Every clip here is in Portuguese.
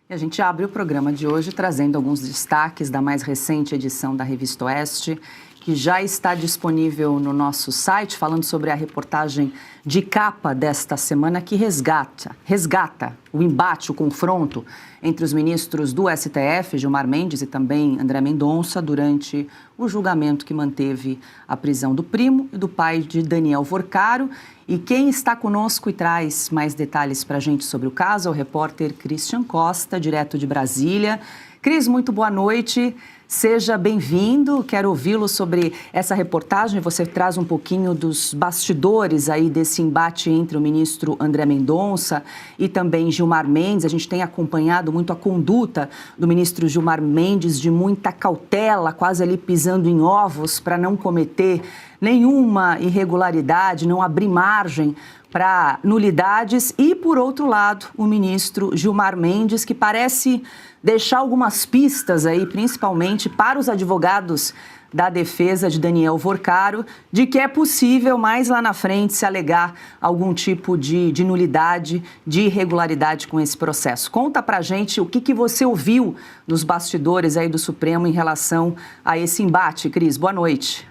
E a gente abre o programa de hoje trazendo alguns destaques da mais recente edição da Revista Oeste, que já está disponível no nosso site, falando sobre a reportagem de capa desta semana que resgata o embate, o confronto entre os ministros do STF, Gilmar Mendes e também André Mendonça, durante o julgamento que manteve a prisão do primo e do pai de Daniel Vorcaro. E quem está conosco e traz mais detalhes para a gente sobre o caso é o repórter Christian Costa, direto de Brasília. Cris, muito boa noite. Seja bem-vindo, quero ouvi-lo sobre essa reportagem. Você traz um pouquinho dos bastidores aí desse embate entre o ministro André Mendonça e também Gilmar Mendes. A gente tem acompanhado muito a conduta do ministro Gilmar Mendes de muita cautela, quase ali pisando em ovos para não cometer nenhuma irregularidade, não abrir margem para nulidades. E, por outro lado, o ministro Gilmar Mendes, que parece deixar algumas pistas aí, principalmente para os advogados da defesa de Daniel Vorcaro, de que é possível mais lá na frente se alegar algum tipo de nulidade, de irregularidade com esse processo. Conta pra gente o que você ouviu dos bastidores aí do Supremo em relação a esse embate, Cris. Boa noite.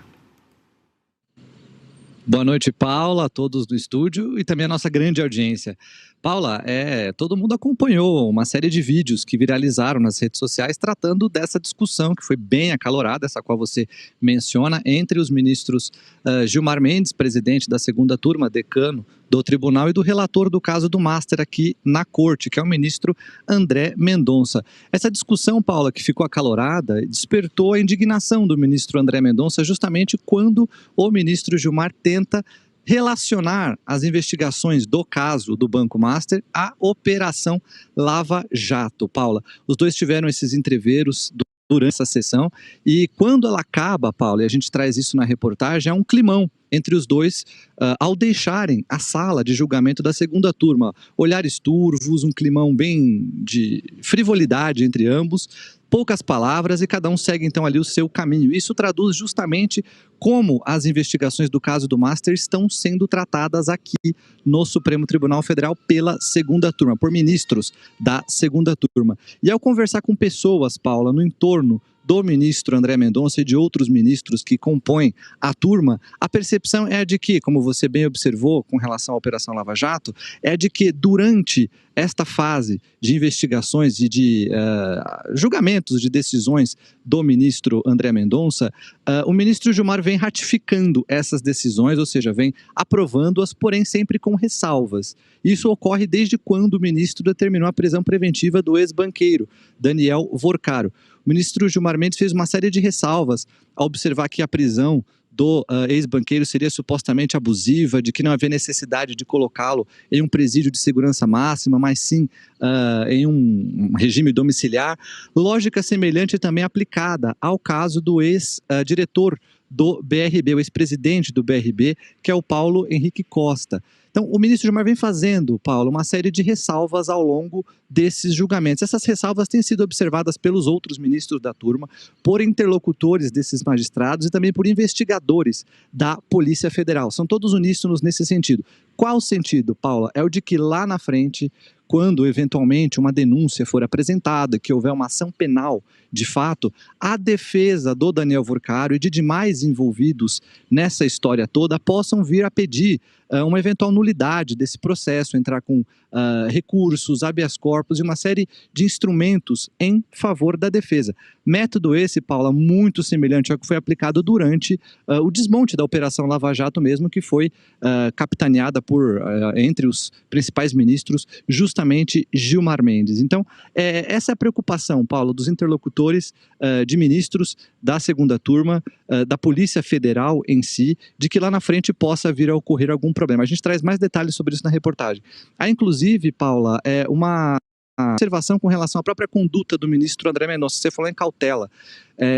Boa noite, Paula, a todos do estúdio e também a nossa grande audiência. Paula, todo mundo acompanhou uma série de vídeos que viralizaram nas redes sociais tratando dessa discussão que foi bem acalorada, essa qual você menciona, entre os ministros Gilmar Mendes, presidente da segunda turma, decano do tribunal, e do relator do caso do Master aqui na corte, que é o ministro André Mendonça. Essa discussão, Paula, que ficou acalorada, despertou a indignação do ministro André Mendonça justamente quando o ministro Gilmar tenta relacionar as investigações do caso do Banco Master à Operação Lava Jato. Paula, os dois tiveram esses entreveros durante essa sessão e quando ela acaba, Paula, e a gente traz isso na reportagem, é um climão entre os dois ao deixarem a sala de julgamento da segunda turma. Olhares turvos, um climão bem de frivolidade entre ambos, poucas palavras e cada um segue então ali o seu caminho. Isso traduz justamente como as investigações do caso do Master estão sendo tratadas aqui no Supremo Tribunal Federal pela segunda turma, por ministros da segunda turma. E ao conversar com pessoas, Paula, no entorno do ministro André Mendonça e de outros ministros que compõem a turma, a percepção é de que, como você bem observou com relação à Operação Lava Jato, é de que durante esta fase de investigações e de julgamentos de decisões do ministro André Mendonça, o ministro Gilmar vem ratificando essas decisões, ou seja, vem aprovando-as, porém sempre com ressalvas. Isso ocorre desde quando o ministro determinou a prisão preventiva do ex-banqueiro Daniel Vorcaro. O ministro Gilmar Mendes fez uma série de ressalvas ao observar que a prisão do ex-banqueiro seria supostamente abusiva, de que não havia necessidade de colocá-lo em um presídio de segurança máxima, mas sim em um regime domiciliar. Lógica semelhante também aplicada ao caso do ex-diretor do BRB, o ex-presidente do BRB, que é o Paulo Henrique Costa. Então, o ministro Gilmar vem fazendo, Paulo, uma série de ressalvas ao longo desses julgamentos. Essas ressalvas têm sido observadas pelos outros ministros da turma, por interlocutores desses magistrados e também por investigadores da Polícia Federal. São todos uníssonos nesse sentido. Qual o sentido, Paula? É o de que lá na frente, quando eventualmente uma denúncia for apresentada, que houver uma ação penal de fato, a defesa do Daniel Vorcaro e de demais envolvidos nessa história toda possam vir a pedir uma eventual nulidade desse processo, entrar com recursos, habeas corpus e uma série de instrumentos em favor da defesa. Método esse, Paula, muito semelhante ao que foi aplicado durante o desmonte da Operação Lava Jato mesmo, que foi capitaneada por, entre os principais ministros, justamente Gilmar Mendes. Então, essa é a preocupação, Paulo, dos interlocutores de ministros da segunda turma, da Polícia Federal em si, de que lá na frente possa vir a ocorrer algum problema. A gente traz mais detalhes sobre isso na reportagem. Há, inclusive, Paula, uma observação com relação à própria conduta do ministro André Mendonça. Você falou em cautela.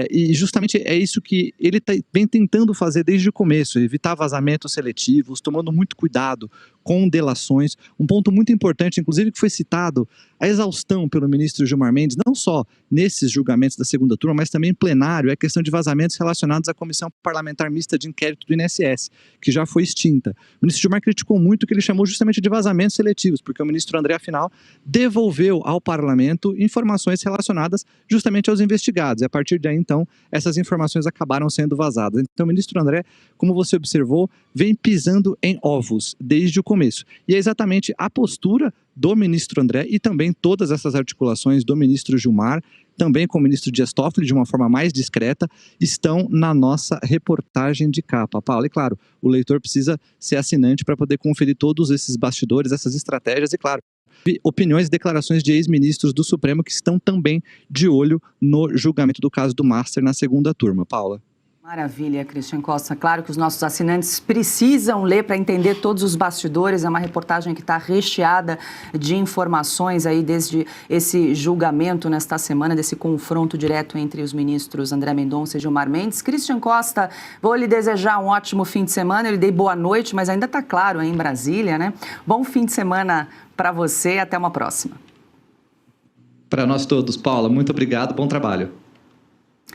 E justamente é isso que ele vem tentando fazer desde o começo, evitar vazamentos seletivos, tomando muito cuidado com delações. Um ponto muito importante, inclusive, que foi citado, a exaustão pelo ministro Gilmar Mendes, não só nesses julgamentos da segunda turma, mas também em plenário, é a questão de vazamentos relacionados à Comissão Parlamentar Mista de Inquérito do INSS, que já foi extinta. O ministro Gilmar criticou muito o que ele chamou justamente de vazamentos seletivos, porque o ministro André, afinal, devolveu ao parlamento informações relacionadas justamente aos investigados. E a partir daí, então, essas informações acabaram sendo vazadas. Então, o ministro André, como você observou, vem pisando em ovos desde o começo. E é exatamente a postura do ministro André e também todas essas articulações do ministro Gilmar, também com o ministro Dias Toffoli, de uma forma mais discreta, estão na nossa reportagem de capa. Paulo, e claro, o leitor precisa ser assinante para poder conferir todos esses bastidores, essas estratégias e, claro, opiniões e declarações de ex-ministros do Supremo que estão também de olho no julgamento do caso do Master na segunda turma. Paula. Maravilha, Christian Costa. Claro que os nossos assinantes precisam ler para entender todos os bastidores. É uma reportagem que está recheada de informações aí desde esse julgamento nesta semana, desse confronto direto entre os ministros André Mendonça e Gilmar Mendes. Christian Costa, vou lhe desejar um ótimo fim de semana. Eu lhe dei boa noite, mas ainda está claro aí em Brasília, né? Bom fim de semana para você. Até uma próxima. Para nós todos, Paula, muito obrigado. Bom trabalho.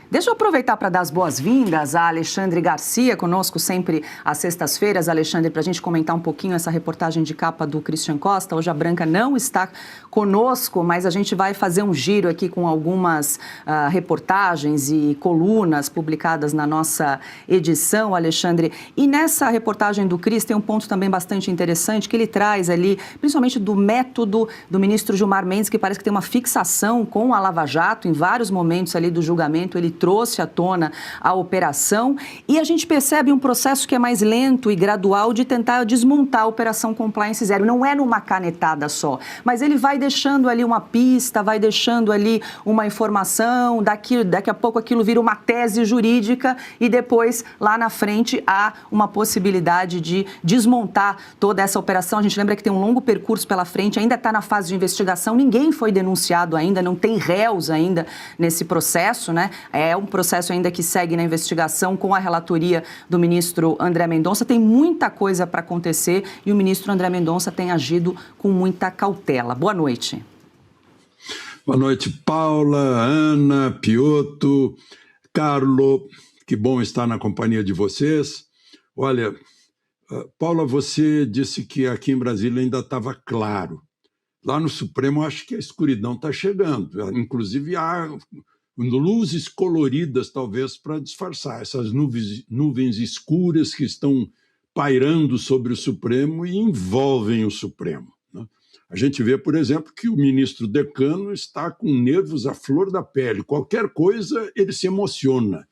Deixa eu aproveitar para dar as boas-vindas a Alexandre Garcia, conosco sempre às sextas-feiras. Alexandre, para a gente comentar um pouquinho essa reportagem de capa do Christian Costa. Hoje a Branca não está conosco, mas a gente vai fazer um giro aqui com algumas reportagens e colunas publicadas na nossa edição, Alexandre. E nessa reportagem do Cris tem um ponto também bastante interessante que ele traz ali, principalmente do método do ministro Gilmar Mendes, que parece que tem uma fixação com a Lava Jato em vários momentos ali do julgamento. Ele trouxe à tona a operação e a gente percebe um processo que é mais lento e gradual de tentar desmontar a Operação Compliance Zero. Não é numa canetada só, mas ele vai deixando ali uma pista, vai deixando ali uma informação, daqui a pouco aquilo vira uma tese jurídica e depois, lá na frente, há uma possibilidade de desmontar toda essa operação. A gente lembra que tem um longo percurso pela frente, ainda está na fase de investigação, ninguém foi denunciado ainda, não tem réus ainda nesse processo, né? É um processo ainda que segue na investigação com a relatoria do ministro André Mendonça. Tem muita coisa para acontecer e o ministro André Mendonça tem agido com muita cautela. Boa noite. Boa noite, Paula, Ana, Piotto, Carlo. Que bom estar na companhia de vocês. Olha, Paula, você disse que aqui em Brasília ainda estava claro. Lá no Supremo, acho que a escuridão está chegando. Inclusive, há luzes coloridas, talvez, para disfarçar essas nuvens escuras que estão pairando sobre o Supremo e envolvem o Supremo, né? A gente vê, por exemplo, que o ministro decano está com nervos à flor da pele. Qualquer coisa, ele se emociona,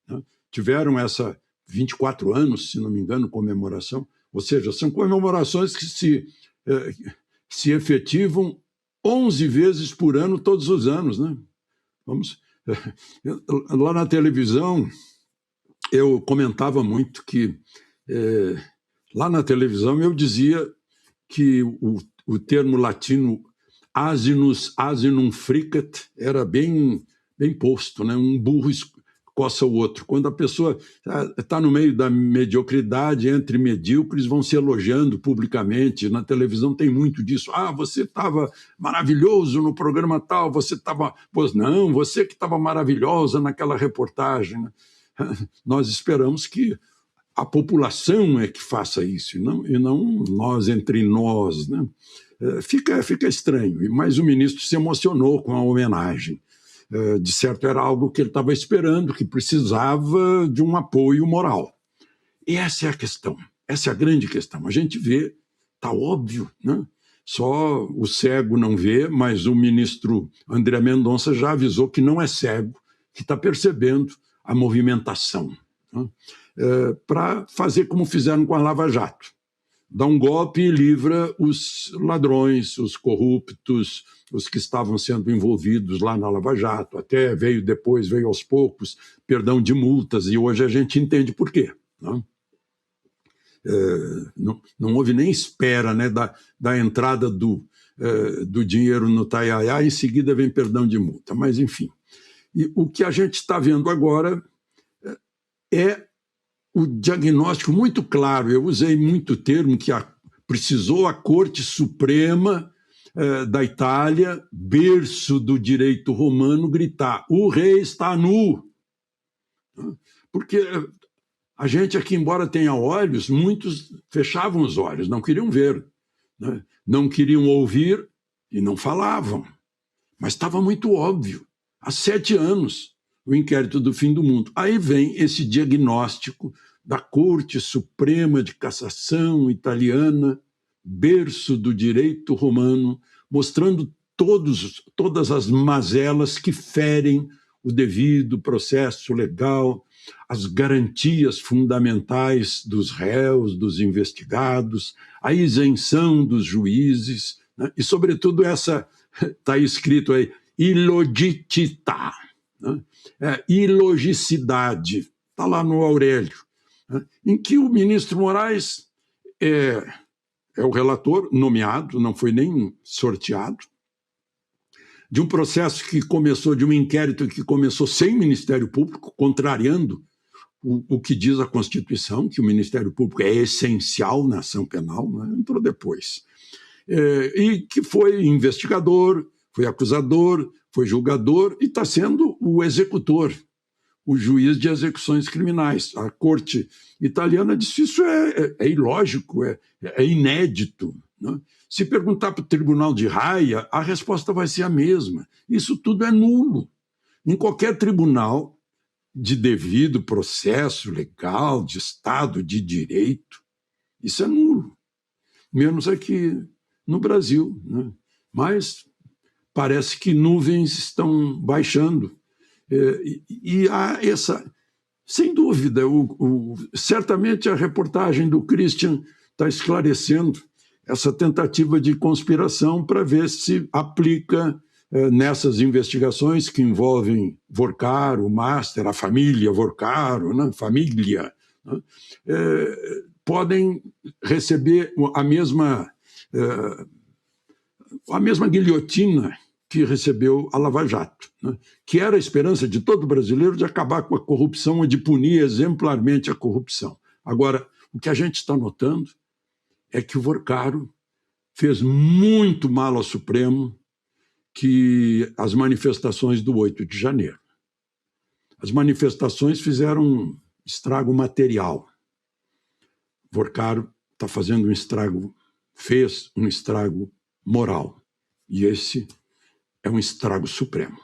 né? Tiveram essa 24 anos, se não me engano, comemoração. Ou seja, são comemorações que se efetivam 11 vezes por ano, todos os anos, né? Lá na televisão, eu comentava muito que lá na televisão eu dizia que o termo latino asinus asinum fricat era bem posto, né? Um burro coça o outro. Quando a pessoa está no meio da mediocridade, entre medíocres, vão se elogiando publicamente. Na televisão tem muito disso. Ah, você estava maravilhoso no programa tal, você estava... Pois não, você que estava maravilhosa naquela reportagem, né? Nós esperamos que a população é que faça isso, e não nós entre nós, né? Fica estranho, mas o ministro se emocionou com a homenagem. De certo, era algo que ele estava esperando, que precisava de um apoio moral. E essa é a questão, essa é a grande questão. A gente vê, está óbvio, né? Só o cego não vê, mas o ministro André Mendonça já avisou que não é cego, que está percebendo a movimentação, né? Para fazer como fizeram com a Lava Jato. Dá um golpe e livra os ladrões, os corruptos, os que estavam sendo envolvidos lá na Lava Jato. Até veio aos poucos, perdão de multas, e hoje a gente entende por quê, né? Não houve nem espera, né, da entrada do dinheiro no Taiaiá, em seguida vem perdão de multa, mas enfim. E o que a gente está vendo agora é o diagnóstico muito claro. Eu usei muito o termo que precisou a Corte Suprema da Itália, berço do direito romano, gritar: o rei está nu. Porque a gente aqui, embora tenha olhos, muitos fechavam os olhos, não queriam ver, né? Não queriam ouvir e não falavam. Mas estava muito óbvio. Há 7 anos, o inquérito do fim do mundo. Aí vem esse diagnóstico da Corte Suprema de Cassação italiana, berço do direito romano, mostrando todas as mazelas que ferem o devido processo legal, as garantias fundamentais dos réus, dos investigados, a isenção dos juízes, né? E, sobretudo, essa, está escrito aí, illogicidade, né? Ilogicidade, está lá no Aurélio, né? Em que o ministro Moraes é o relator nomeado, não foi nem sorteado, de um processo que começou, de um inquérito que começou sem Ministério Público, contrariando o que diz a Constituição, que o Ministério Público é essencial na ação penal, né? Entrou depois. E que foi investigador, foi acusador, foi julgador e está sendo o executor, o juiz de execuções criminais. A Corte italiana disse: isso é ilógico, é inédito, né? Se perguntar para o Tribunal de Haia, a resposta vai ser a mesma. Isso tudo é nulo. Em qualquer tribunal de devido processo legal, de Estado de Direito, isso é nulo. Menos aqui no Brasil, né? Mas parece que nuvens estão baixando. E há essa... Sem dúvida, certamente a reportagem do Christian está esclarecendo essa tentativa de conspiração para ver se aplica nessas investigações que envolvem Vorcaro, Master, a família Vorcaro, né? Família, né? Podem receber a mesma guilhotina que recebeu a Lava Jato, né? Que era a esperança de todo brasileiro de acabar com a corrupção e de punir exemplarmente a corrupção. Agora, o que a gente está notando é que o Vorcaro fez muito mal ao Supremo que as manifestações do 8 de janeiro. As manifestações fizeram um estrago material. Vorcaro está fazendo fez um estrago moral. E esse é um estrago supremo.